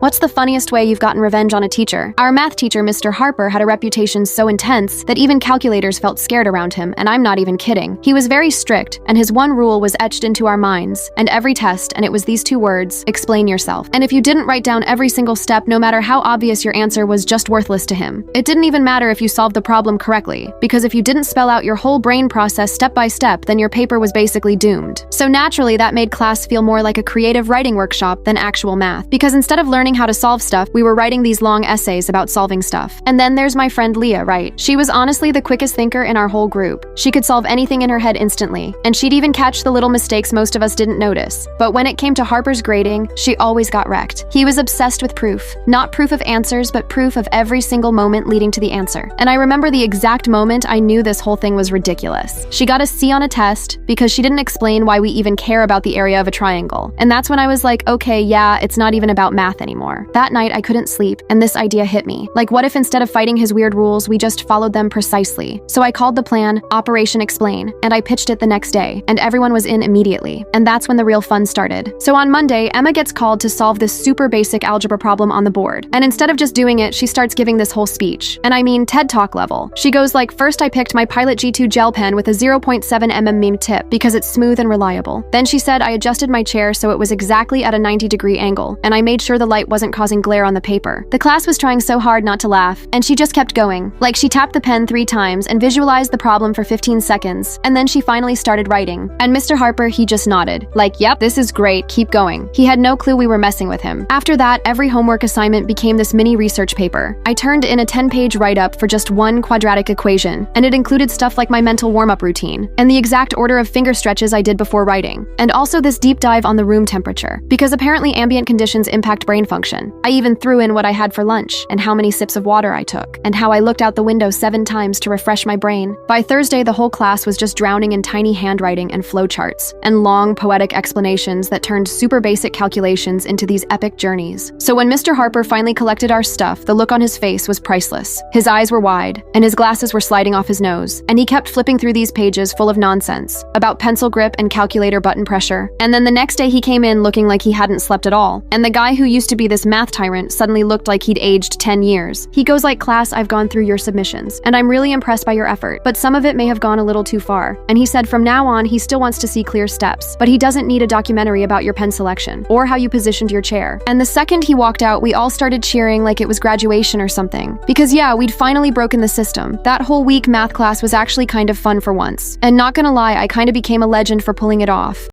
What's the funniest way you've gotten revenge on a teacher? Our math teacher, Mr. Harper, had a reputation so intense that even calculators felt scared around him, and I'm not even kidding. He was very strict, and his one rule was etched into our minds, and every test, and it was these two words: explain yourself. And if you didn't write down every single step, no matter how obvious your answer was, just worthless to him. It didn't even matter if you solved the problem correctly, because if you didn't spell out your whole brain process step by step, then your paper was basically doomed. So naturally, that made class feel more like a creative writing workshop than actual math, because instead of learning how to solve stuff, we were writing these long essays about solving stuff. And then there's my friend Leah, right? She was honestly the quickest thinker in our whole group. She could solve anything in her head instantly, and she'd even catch the little mistakes most of us didn't notice. But when it came to Harper's grading, she always got wrecked. He was obsessed with proof. Not proof of answers, but proof of every single moment leading to the answer. And I remember the exact moment I knew this whole thing was ridiculous. She got a C on a test because she didn't explain why we even care about the area of a triangle. And that's when I was like, okay, yeah, it's not even about math anymore. That night I couldn't sleep, and this idea hit me. Like, what if instead of fighting his weird rules, we just followed them precisely? So I called the plan Operation Explain, and I pitched it the next day, and everyone was in immediately. And that's when the real fun started. So on Monday, Emma gets called to solve this super basic algebra problem on the board. And instead of just doing it, she starts giving this whole speech. And I mean TED Talk level. She goes like, first I picked my Pilot G2 gel pen with a 0.7 mm meme tip because it's smooth and reliable. Then she said I adjusted my chair so it was exactly at a 90-degree angle, and I made sure the light wasn't causing glare on the paper. The class was trying so hard not to laugh, and she just kept going. Like, she tapped the pen 3 times and visualized the problem for 15 seconds, and then she finally started writing. And Mr. Harper, he just nodded. Like, yep, this is great, keep going. He had no clue we were messing with him. After that, every homework assignment became this mini research paper. I turned in a 10-page write-up for just one quadratic equation, and it included stuff like my mental warm-up routine, and the exact order of finger stretches I did before writing, and also this deep dive on the room temperature, because apparently ambient conditions impact brain function. I even threw in what I had for lunch, and how many sips of water I took, and how I looked out the window 7 times to refresh my brain. By Thursday, the whole class was just drowning in tiny handwriting and flowcharts, and long poetic explanations that turned super basic calculations into these epic journeys. So when Mr. Harper finally collected our stuff, the look on his face was priceless. His eyes were wide, and his glasses were sliding off his nose, and he kept flipping through these pages full of nonsense about pencil grip and calculator button pressure. And then the next day he came in looking like he hadn't slept at all, and the guy who used to be this math tyrant suddenly looked like he'd aged 10 years. He goes like, class, I've gone through your submissions, and I'm really impressed by your effort, but some of it may have gone a little too far. And he said from now on he still wants to see clear steps, but he doesn't need a documentary about your pen selection or how you positioned your chair. And the second he walked out, we all started cheering like it was graduation or something. Because yeah, we'd finally broken the system. That whole week math class was actually kind of fun for once. And not gonna lie, I kind of became a legend for pulling it off.